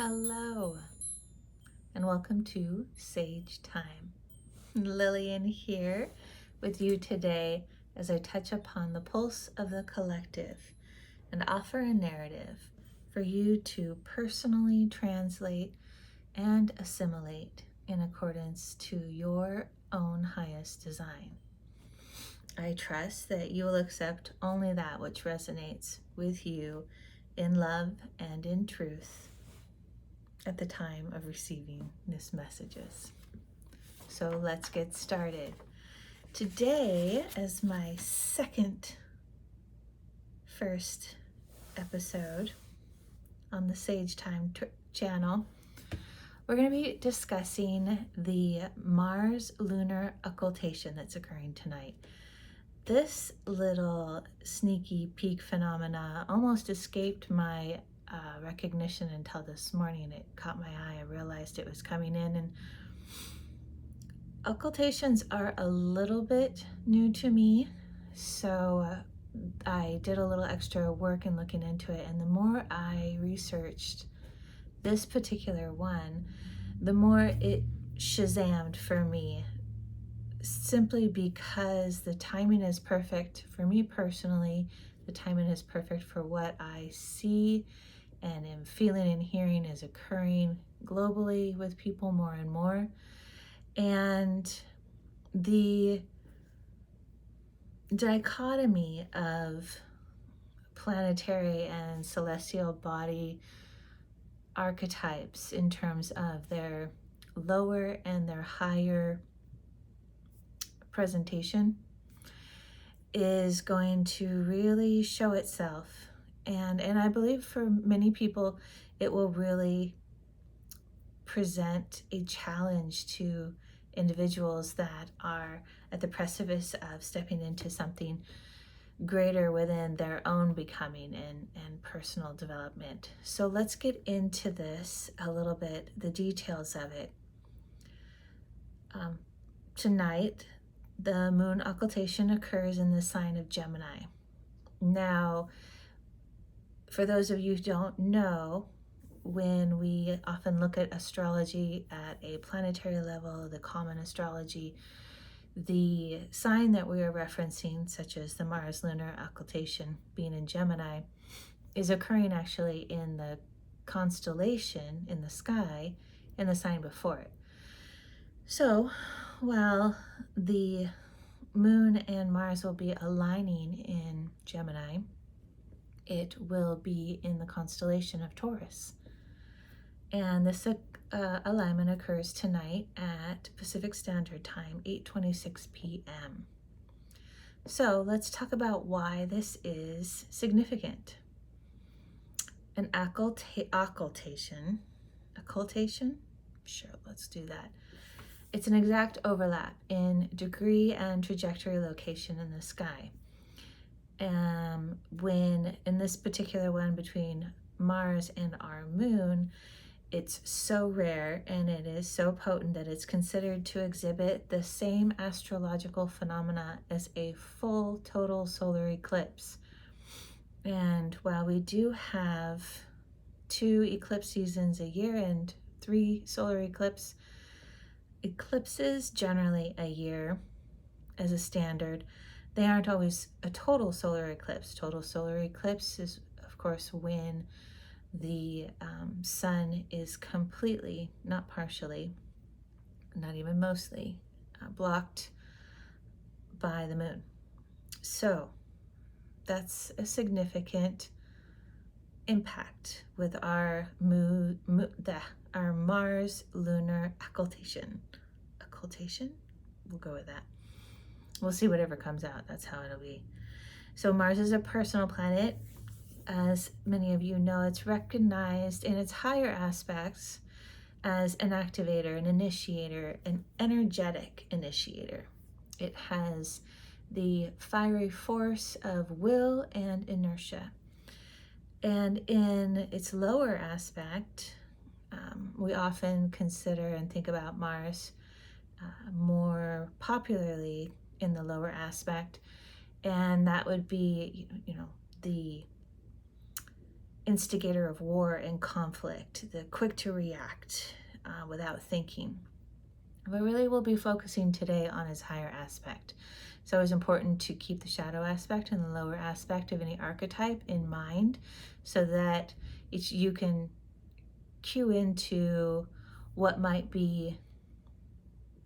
Hello, and welcome to Sage Time. Lillian here with you today as I touch upon the pulse of the collective and offer a narrative for you to personally translate and assimilate in accordance to your own highest design. I trust that you will accept only that which resonates with you in love and in truth at the time of receiving these messages. So let's get started. Today, as my first episode on the Sage Time channel, we're going to be discussing the Mars lunar occultation that's occurring tonight. This little sneaky peek phenomena almost escaped my recognition until this morning. It caught my eye. I realized it was coming in, and occultations are a little bit new to me, so I did a little extra work in looking into it, and the more I researched this particular one, the more it shazammed for me, simply because the timing is perfect for me personally. The timing is perfect for what I see and am feeling and hearing is occurring globally with people more and more. And the dichotomy of planetary and celestial body archetypes in terms of their lower and their higher presentation is going to really show itself. And I believe for many people, it will really present a challenge to individuals that are at the precipice of stepping into something greater within their own becoming and personal development. So let's get into this a little bit, the details of it. Tonight, the moon occultation occurs in the sign of Gemini. Now, for those of you who don't know, when we often look at astrology at a planetary level, the common astrology, the sign that we are referencing, such as the Mars lunar occultation being in Gemini, is occurring actually in the constellation in the sky in the sign before it. So while the moon and Mars will be aligning in Gemini, it will be in the constellation of Taurus. And this alignment occurs tonight at Pacific Standard Time, 8:26 p.m. So let's talk about why this is significant. An occultation? Sure, let's do that. It's an exact overlap in degree and trajectory location in the sky. When in this particular one between Mars and our moon, it's so rare and it is so potent that it's considered to exhibit the same astrological phenomena as a full total solar eclipse. And while we do have 2 eclipse seasons a year and 3 solar eclipses generally a year as a standard, they aren't always a total solar eclipse. Total solar eclipse is, of course, when the sun is completely, not partially, not even mostly, blocked by the moon. So that's a significant impact with our our Mars lunar occultation. Occultation? We'll go with that. We'll see whatever comes out. That's how it'll be. So Mars is a personal planet. As many of you know, it's recognized in its higher aspects as an activator, an initiator, an energetic initiator. It has the fiery force of will and inertia. And in its lower aspect, we often consider and think about Mars more popularly in the lower aspect, and that would be, the instigator of war and conflict, the quick to react without thinking. But really we'll be focusing today on his higher aspect. So it's important to keep the shadow aspect and the lower aspect of any archetype in mind so that you can cue into what might be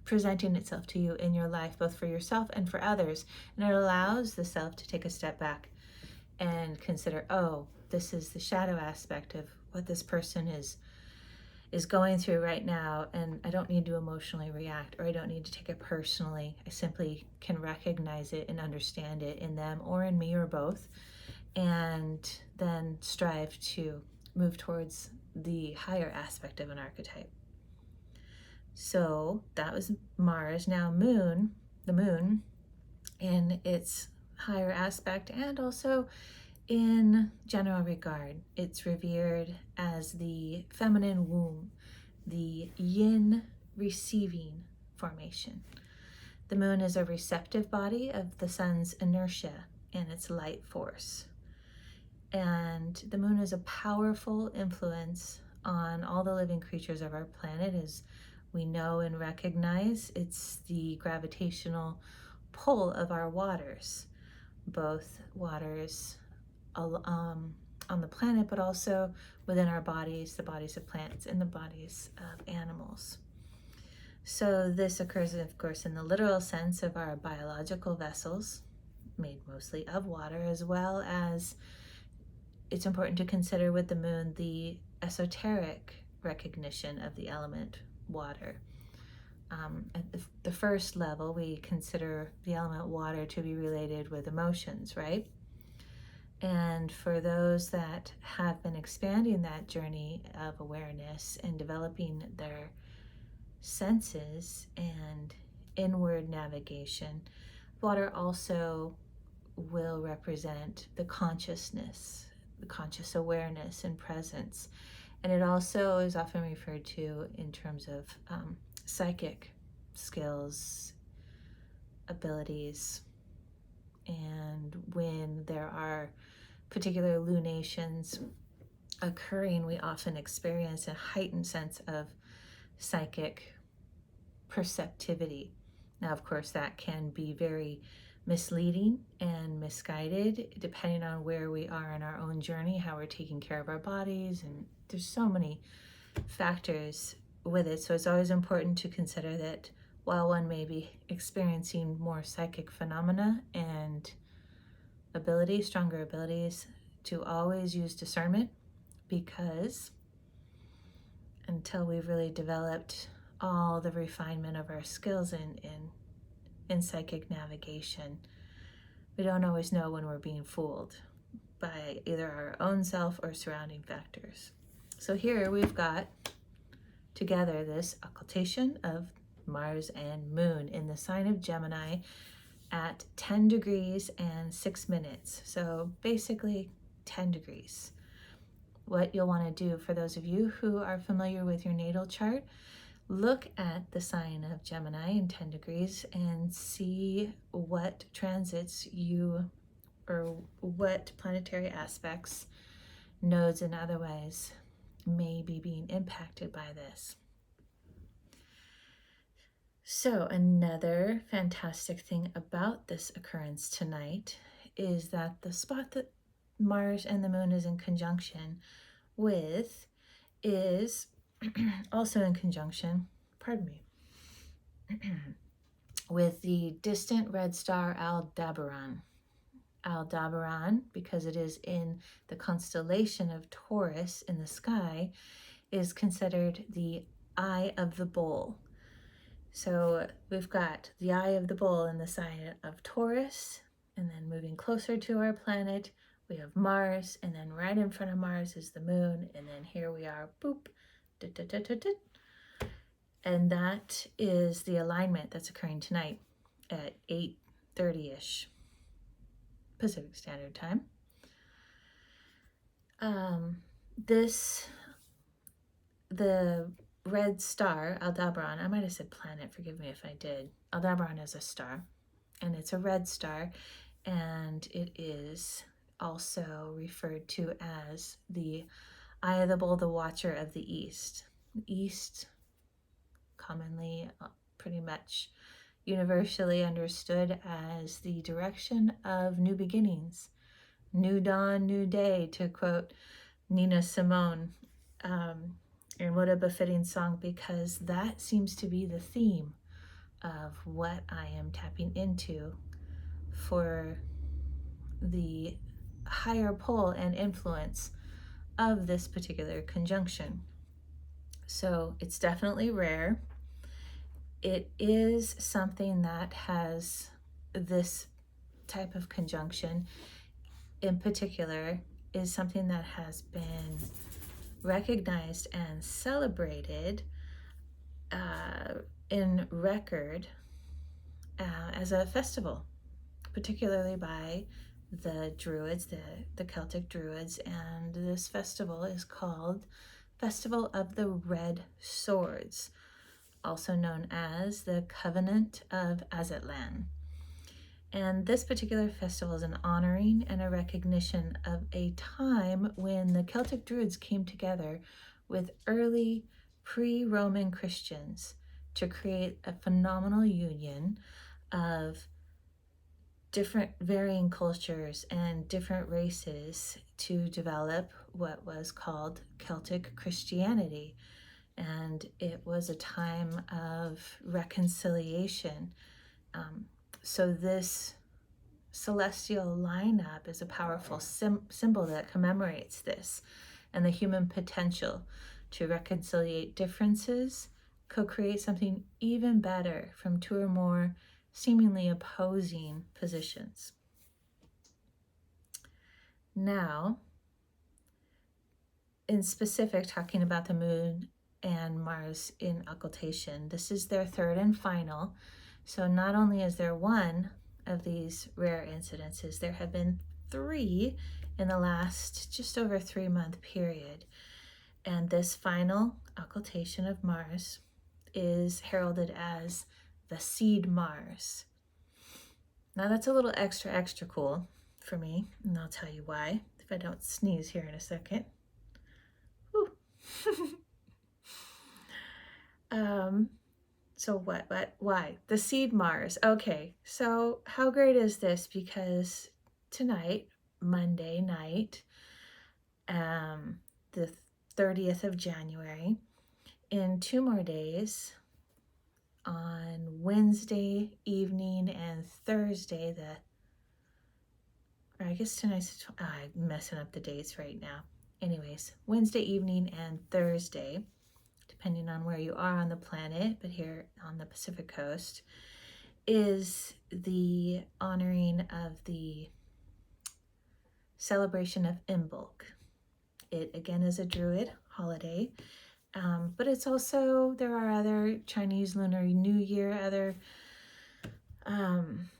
presenting itself to you in your life, both for yourself and for others. And it allows the self to take a step back and consider, oh, this is the shadow aspect of what this person is going through right now, and I don't need to emotionally react, or I don't need to take it personally. I simply can recognize it and understand it in them or in me or both, and then strive to move towards the higher aspect of an archetype. So that was Mars. Now the moon in its higher aspect and also in general regard, it's revered as the feminine womb, the yin receiving formation. The moon is a receptive body of the sun's inertia and its light force. And the moon is a powerful influence on all the living creatures of our planet, as we know and recognize. It's the gravitational pull of our waters, both waters on the planet, but also within our bodies, the bodies of plants and the bodies of animals. So this occurs, of course, in the literal sense of our biological vessels, made mostly of water, as well as it's important to consider with the moon the esoteric recognition of the element water. At the first level, we consider the element water to be related with emotions, right? And for those that have been expanding that journey of awareness and developing their senses and inward navigation, water also will represent the consciousness, the conscious awareness and presence. And it also is often referred to in terms of psychic skills, abilities. And when there are particular lunations occurring, we often experience a heightened sense of psychic perceptivity. Now, of course, that can be very misleading and misguided depending on where we are in our own journey, how we're taking care of our bodies, and there's so many factors with it. So it's always important to consider that while one may be experiencing more psychic phenomena and abilities, stronger abilities, to always use discernment, because until we've really developed all the refinement of our skills in psychic navigation, we don't always know when we're being fooled by either our own self or surrounding factors. So here we've got together this occultation of Mars and Moon in the sign of Gemini at 10 degrees and 6 minutes. So basically 10 degrees. What you'll want to do, for those of you who are familiar with your natal chart, look at the sign of Gemini in 10 degrees and see what transits you, or what planetary aspects, nodes, and otherwise may be being impacted by this. So another fantastic thing about this occurrence tonight is that the spot that Mars and the Moon is in conjunction with is also in conjunction, with the distant red star Aldebaran. Aldebaran, because it is in the constellation of Taurus in the sky, is considered the eye of the bull. So we've got the eye of the bull in the sign of Taurus, and then moving closer to our planet, we have Mars, and then right in front of Mars is the Moon, and then here we are, boop, and that is the alignment that's occurring tonight at 8:30ish Pacific Standard Time. The red star, Aldebaran, I might have said planet, forgive me if I did. Aldebaran is a star, and it's a red star, and it is also referred to as the eye of the bull, the watcher of the east. East, commonly pretty much universally understood as the direction of new beginnings, new dawn, new day, to quote Nina Simone. And what a befitting song, because that seems to be the theme of what I am tapping into for the higher pull and influence of this particular conjunction. So it's definitely rare. It is something that has this type of conjunction in particular is something that has been recognized and celebrated in record as a festival, particularly by the Druids, the Celtic Druids, and this festival is called Festival of the Red Swords, also known as the Covenant of Aztlan. And this particular festival is an honoring and a recognition of a time when the Celtic Druids came together with early pre-Roman Christians to create a phenomenal union of different varying cultures and different races to develop what was called Celtic Christianity. And it was a time of reconciliation. So this celestial lineup is a powerful symbol that commemorates this and the human potential to reconciliate differences, co-create something even better from two or more seemingly opposing positions. Now, in specific, talking about the moon and Mars in occultation, this is their third and final. So not only is there one of these rare incidences, there have been 3 in the last just over 3-month period. And this final occultation of Mars is heralded as the seed Mars. Now that's a little extra cool for me, and I'll tell you why if I don't sneeze here in a second. Whew. So why? The seed Mars. Okay, so how great is this? Because tonight, Monday night, the 30th of January, in 2 more days, on Wednesday evening and Thursday, or I guess tonight's, I'm messing up the dates right now. Anyways, Wednesday evening and Thursday, depending on where you are on the planet, but here on the Pacific Coast, is the honoring of the celebration of Imbolc. It again is a Druid holiday, but it's also, there are other Chinese Lunar New Year, other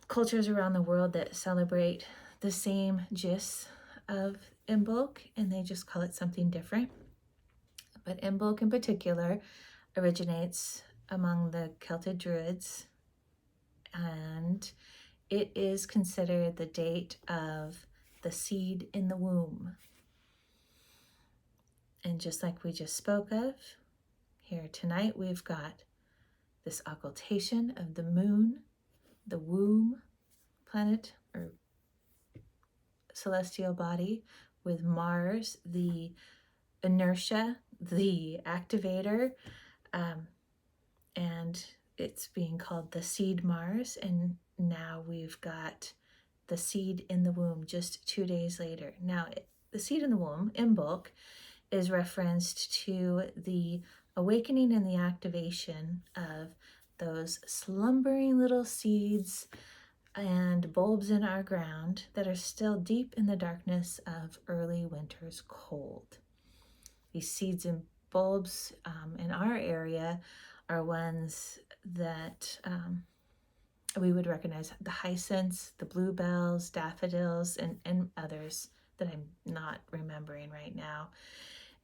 cultures around the world that celebrate the same gist of Imbolc, and they just call it something different. But Imbolc in particular originates among the Celtic Druids, and it is considered the date of the seed in the womb. And just like we just spoke of, here tonight we've got this occultation of the moon, the womb planet or celestial body, with Mars, the inertia, the activator, and it's being called the seed Mars. And now we've got the seed in the womb just 2 days later. Now, the seed in the womb, Imbolc, is referenced to the awakening and the activation of those slumbering little seeds and bulbs in our ground that are still deep in the darkness of early winter's cold. These seeds and bulbs in our area are ones that we would recognize: the hyacinths, the bluebells, daffodils, and others that I'm not remembering right now.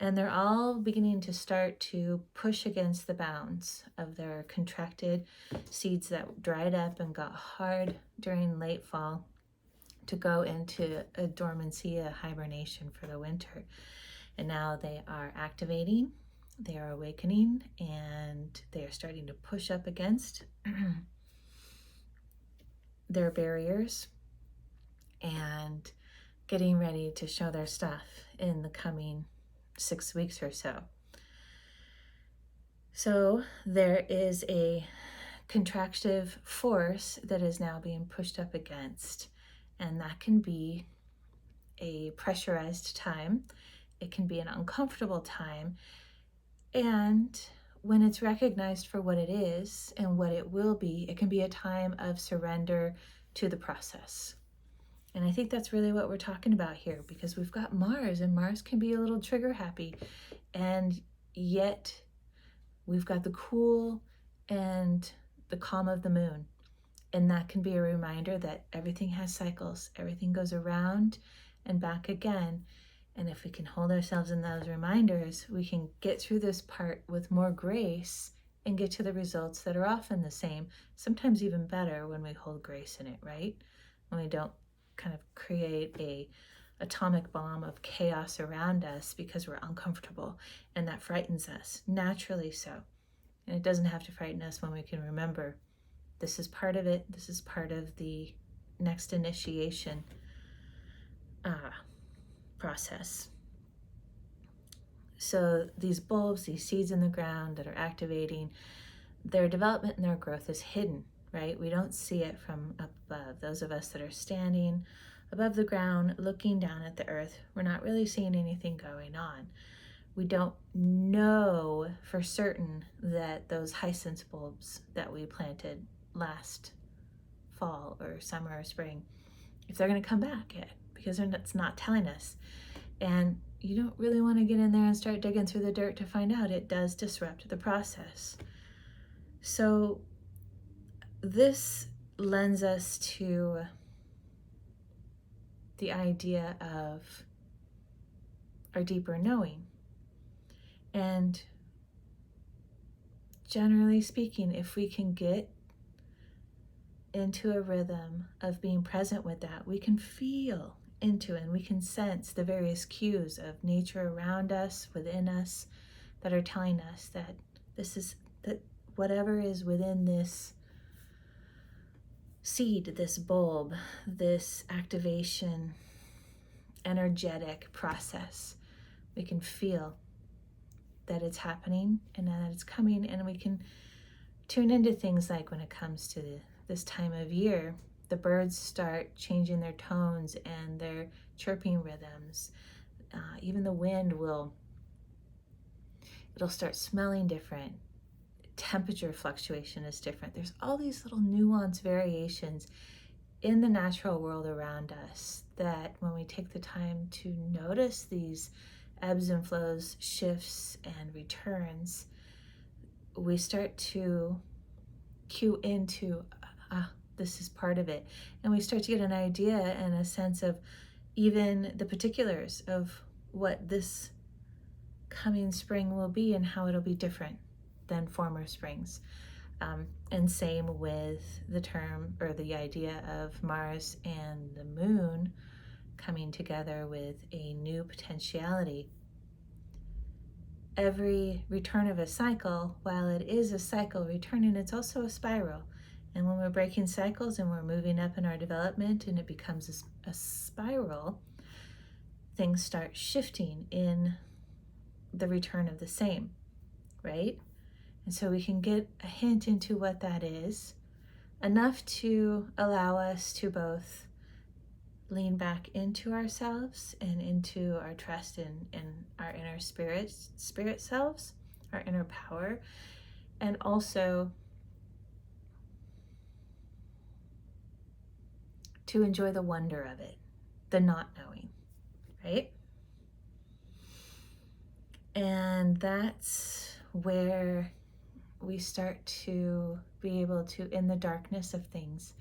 And they're all beginning to start to push against the bounds of their contracted seeds that dried up and got hard during late fall to go into a dormancy, a hibernation for the winter. And now they are activating, they are awakening, and they are starting to push up against their barriers and getting ready to show their stuff in the coming 6 weeks or so. So there is a contractive force that is now being pushed up against, and that can be a pressurized time. It can be an uncomfortable time, and when it's recognized for what it is and what it will be, it can be a time of surrender to the process. And I think that's really what we're talking about here, because we've got Mars, and Mars can be a little trigger happy, and yet we've got the cool and the calm of the moon. And that can be a reminder that everything has cycles, everything goes around and back again. And if we can hold ourselves in those reminders, we can get through this part with more grace and get to the results that are often the same, sometimes even better when we hold grace in it, right? When we don't kind of create a atomic bomb of chaos around us because we're uncomfortable, and that frightens us, naturally so. And it doesn't have to frighten us when we can remember this is part of it, this is part of the next initiation process. So these bulbs, these seeds in the ground that are activating, their development and their growth is hidden, right? We don't see it from up above. Those of us that are standing above the ground looking down at the earth, we're not really seeing anything going on. We don't know for certain that those hyacinth bulbs that we planted last fall or summer or spring, if they're going to come back yet, because it's not telling us. And you don't really want to get in there and start digging through the dirt to find out. It does disrupt the process. So this lends us to the idea of our deeper knowing. And generally speaking, if we can get into a rhythm of being present with that, we can feel into and we can sense the various cues of nature around us, within us, that are telling us that this is, that whatever is within this seed, this bulb, this activation, energetic process, we can feel that it's happening and that it's coming, and we can tune into things like when it comes to this time of year, the birds start changing their tones and their chirping rhythms. Even the wind it'll start smelling different. Temperature fluctuation is different. There's all these little nuanced variations in the natural world around us that when we take the time to notice these ebbs and flows, shifts and returns, we start to cue into, this is part of it. And we start to get an idea and a sense of even the particulars of what this coming spring will be and how it'll be different than former springs. And same with the term or the idea of Mars and the moon coming together with a new potentiality. Every return of a cycle, while it is a cycle returning, it's also a spiral. And when we're breaking cycles and we're moving up in our development and it becomes a spiral, things start shifting in the return of the same, right? And so we can get a hint into what that is, enough to allow us to both lean back into ourselves and into our trust in our inner spirit selves, our inner power, and also to enjoy the wonder of it, the not knowing, right? And that's where we start to be able to, in the darkness of things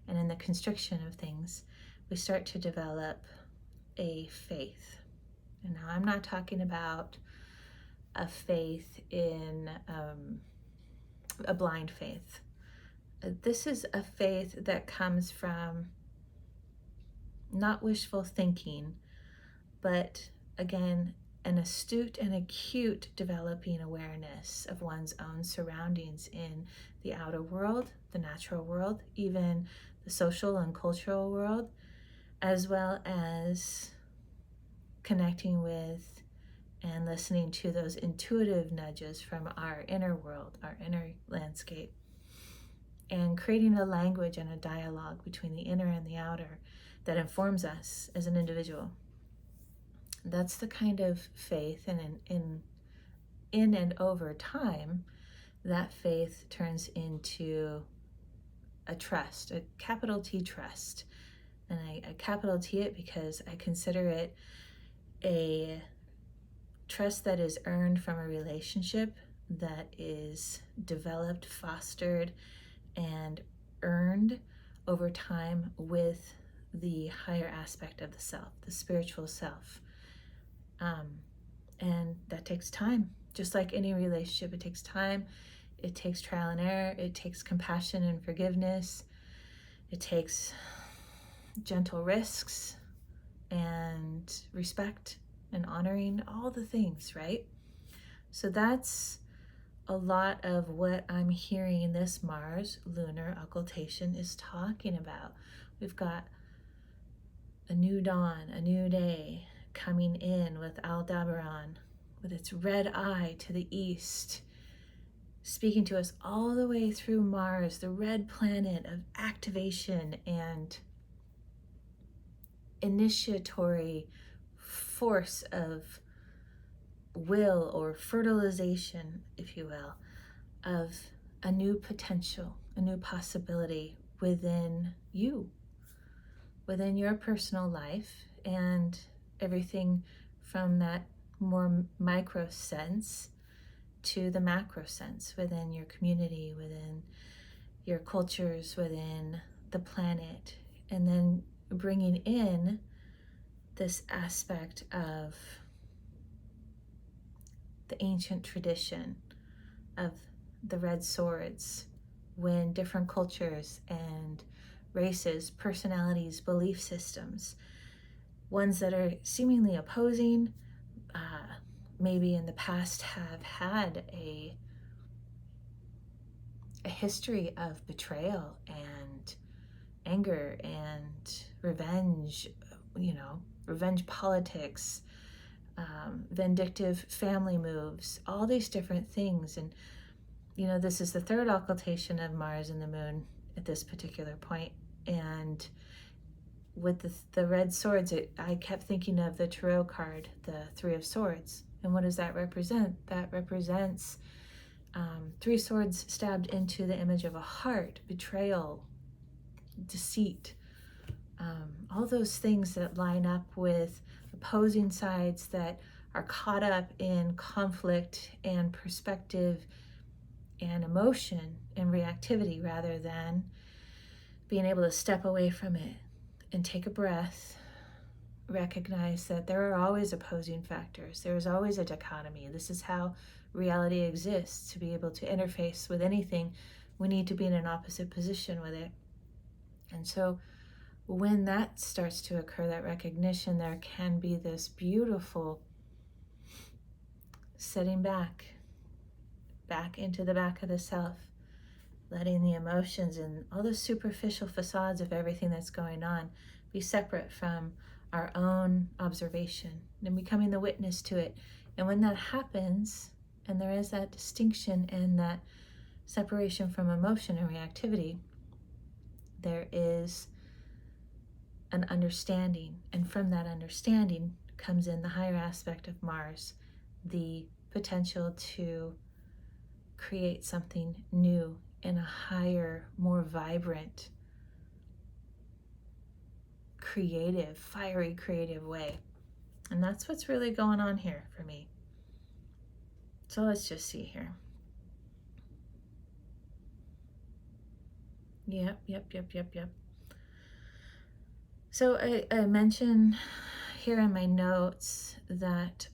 and in the constriction of things, we start to develop a faith. And now I'm not talking about a faith in a blind faith. This is a faith that comes from not wishful thinking, but again, an astute and acute developing awareness of one's own surroundings in the outer world, the natural world, even the social and cultural world, as well as connecting with and listening to those intuitive nudges from our inner world, our inner landscape, and creating a language and a dialogue between the inner and the outer that informs us as an individual. That's the kind of faith, and in and over time, that faith turns into a trust, a capital T trust. And I capital T it because I consider it a trust that is earned from a relationship that is developed, fostered, and earned over time with the higher aspect of the self, the spiritual self. And that takes time. Just like any relationship, it takes time. It takes trial and error. It takes compassion and forgiveness. It takes gentle risks and respect and honoring, all the things, right? So that's a lot of what I'm hearing this Mars lunar occultation is talking about. We've got a new dawn, a new day coming in with Aldebaran, with its red eye to the east, speaking to us all the way through Mars, the red planet of activation and initiatory force of will, or fertilization, if you will, of a new potential, a new possibility within you, within your personal life, and everything from that more micro sense to the macro sense within your community, within your cultures, within the planet, and then bringing in this aspect of the ancient tradition of the red swords, when different cultures and races, personalities, belief systems, ones that are seemingly opposing, maybe in the past have had a history of betrayal and anger and revenge, revenge politics, vindictive family moves, all these different things. And this is the third occultation of Mars and the moon at this particular point. And with the red swords, I kept thinking of the tarot card, the Three of Swords. And what does that represent? That represents three swords stabbed into the image of a heart, betrayal, deceit, all those things that line up with opposing sides that are caught up in conflict and perspective and emotion and reactivity, rather than being able to step away from it and take a breath, recognize that there are always opposing factors. There is always a dichotomy. This is how reality exists. To be able to interface with anything, we need to be in an opposite position with it. And so when that starts to occur, that recognition, there can be this beautiful sitting back into the back of the self, letting the emotions and all the superficial facades of everything that's going on be separate from our own observation and becoming the witness to it. And when that happens, and there is that distinction and that separation from emotion and reactivity, there is an understanding. And from that understanding comes in the higher aspect of Mars, the potential to create something new in a higher, more vibrant, creative, fiery, creative way. And that's what's really going on here for me. So let's just see here. Yep. So I mentioned here in my notes that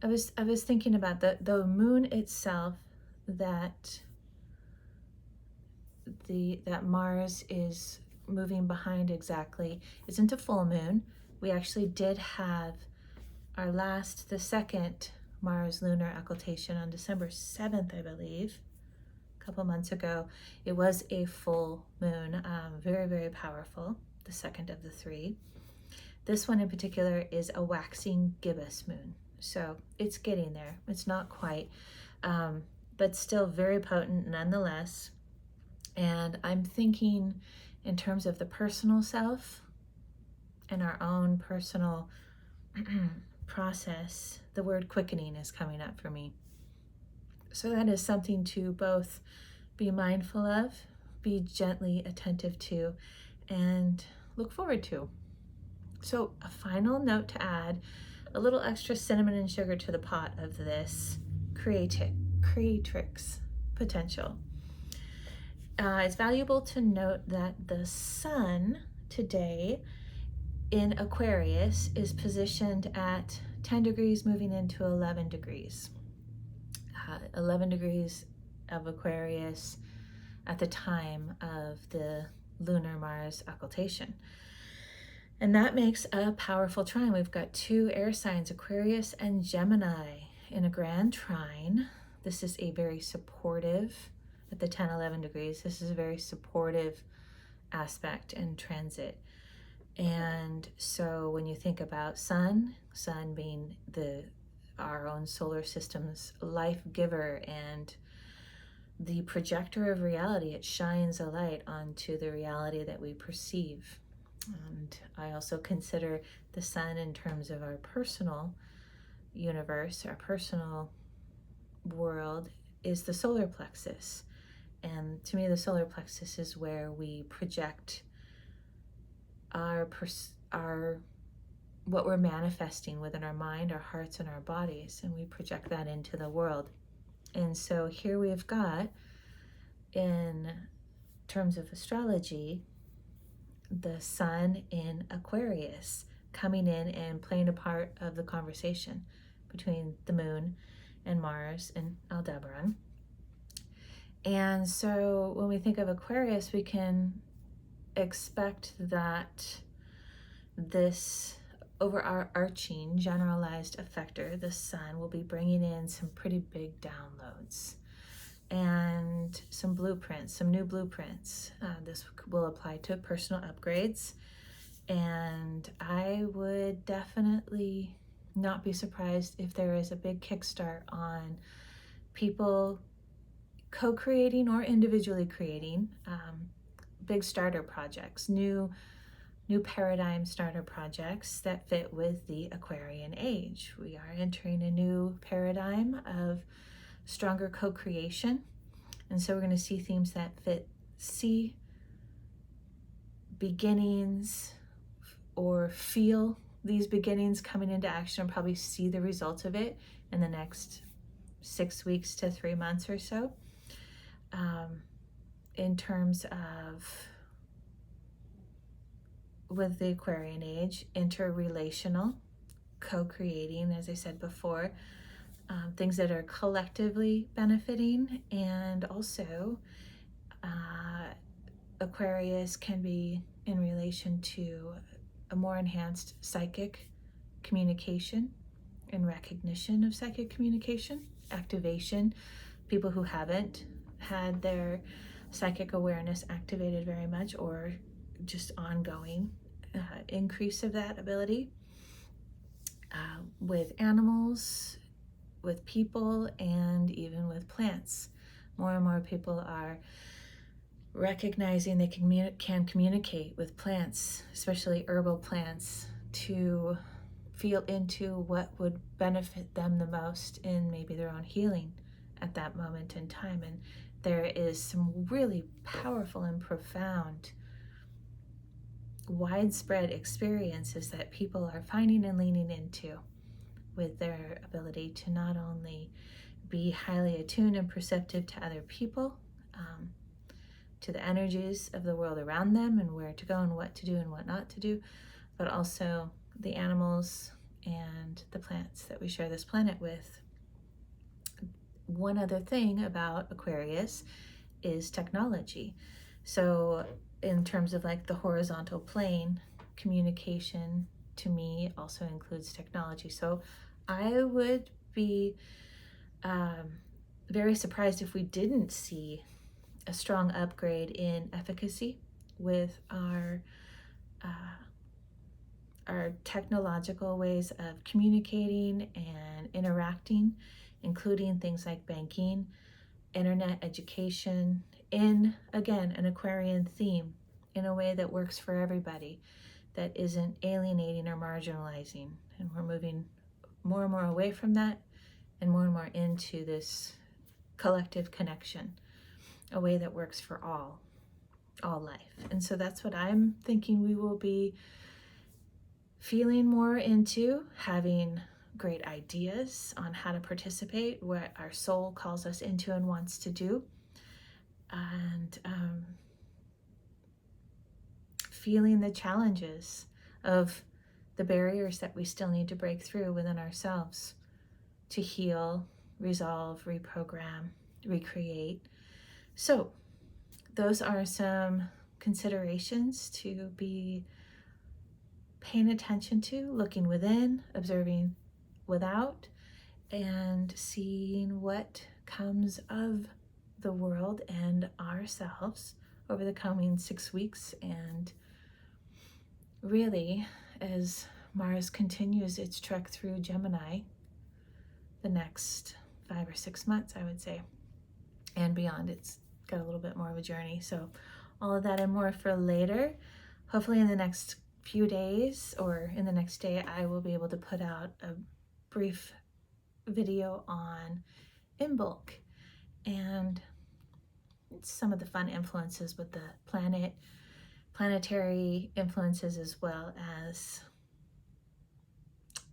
I was thinking about the moon itself, that that Mars is moving behind exactly isn't a full moon. We actually did have the second Mars lunar occultation on December 7th, I believe, a couple months ago. It was a full moon, very, very powerful, the second of the three. This one in particular is a waxing gibbous moon. So it's getting there. It's not quite, but still very potent nonetheless. And I'm thinking in terms of the personal self and our own personal process, the word quickening is coming up for me. So that is something to both be mindful of, be gently attentive to, and look forward to. So a final note to add, a little extra cinnamon and sugar to the pot of this creatrix potential. It's valuable to note that the sun today in Aquarius is positioned at 10 degrees moving into 11 degrees. 11 degrees of Aquarius at the time of the lunar Mars occultation. And that makes a powerful trine. We've got two air signs, Aquarius and Gemini, in a grand trine. This is a very supportive, at the 10-11 degrees, this is a very supportive aspect and transit. And so when you think about sun being our own solar system's life giver and the projector of reality, it shines a light onto the reality that we perceive. And I also consider the sun in terms of our personal universe, our personal world, is the solar plexus. And to me, the solar plexus is where we project what we're manifesting within our mind, our hearts, and our bodies, and we project that into the world. And so here we've got, in terms of astrology, the sun in Aquarius coming in and playing a part of the conversation between the moon and Mars and Aldebaran. And so when we think of Aquarius, we can expect that this overarching generalized effector, the sun, will be bringing in some pretty big downloads and some blueprints, some new blueprints. This will apply to personal upgrades. And I would definitely not be surprised if there is a big kickstart on people co-creating or individually creating big starter projects, new paradigm starter projects that fit with the Aquarian age. We are entering a new paradigm of stronger co-creation, and so we're going to see themes that see beginnings or feel these beginnings coming into action, and probably see the results of it in the next 6 weeks to 3 months or so. In terms of, with the Aquarian age, interrelational, co-creating, as I said before, things that are collectively benefiting. And also Aquarius can be in relation to a more enhanced psychic communication and recognition of psychic communication, activation, people who haven't had their psychic awareness activated very much, or just ongoing increase of that ability with animals, with people, and even with plants. More and more people are recognizing they can communicate with plants, especially herbal plants, to feel into what would benefit them the most in maybe their own healing at that moment in time. And there is some really powerful and profound, widespread experiences that people are finding and leaning into with their ability to not only be highly attuned and perceptive to other people, to the energies of the world around them and where to go and what to do and what not to do, but also the animals and the plants that we share this planet with. One other thing about Aquarius is technology. So in terms of like the horizontal plane, communication to me also includes technology. So I would be very surprised if we didn't see a strong upgrade in efficacy with our technological ways of communicating and interacting, including things like banking, internet education, in, again, an Aquarian theme, in a way that works for everybody, that isn't alienating or marginalizing. And we're moving more and more away from that and more into this collective connection, a way that works for all life. And so that's what I'm thinking we will be feeling more into, having great ideas on how to participate, what our soul calls us into and wants to do, and feeling the challenges of the barriers that we still need to break through within ourselves to heal, resolve, reprogram, recreate. So those are some considerations to be paying attention to, looking within, observing without, and seeing what comes of the world and ourselves over the coming 6 weeks. And really, as Mars continues its trek through Gemini, the next 5 or 6 months, I would say, and beyond. It's got a little bit more of a journey. So all of that and more for later. Hopefully in the next few days, or in the next day, I will be able to put out a brief video on Imbolc and some of the fun influences with the planetary influences, as well as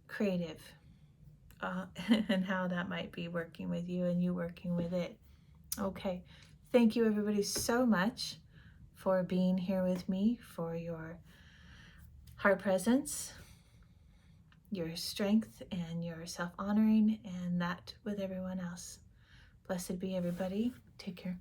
creative, and how that might be working with you and you working with it. Okay, thank you everybody so much for being here with me, for your heart presence, your strength, and your self-honoring, and that with everyone else. Blessed be everybody. Take care.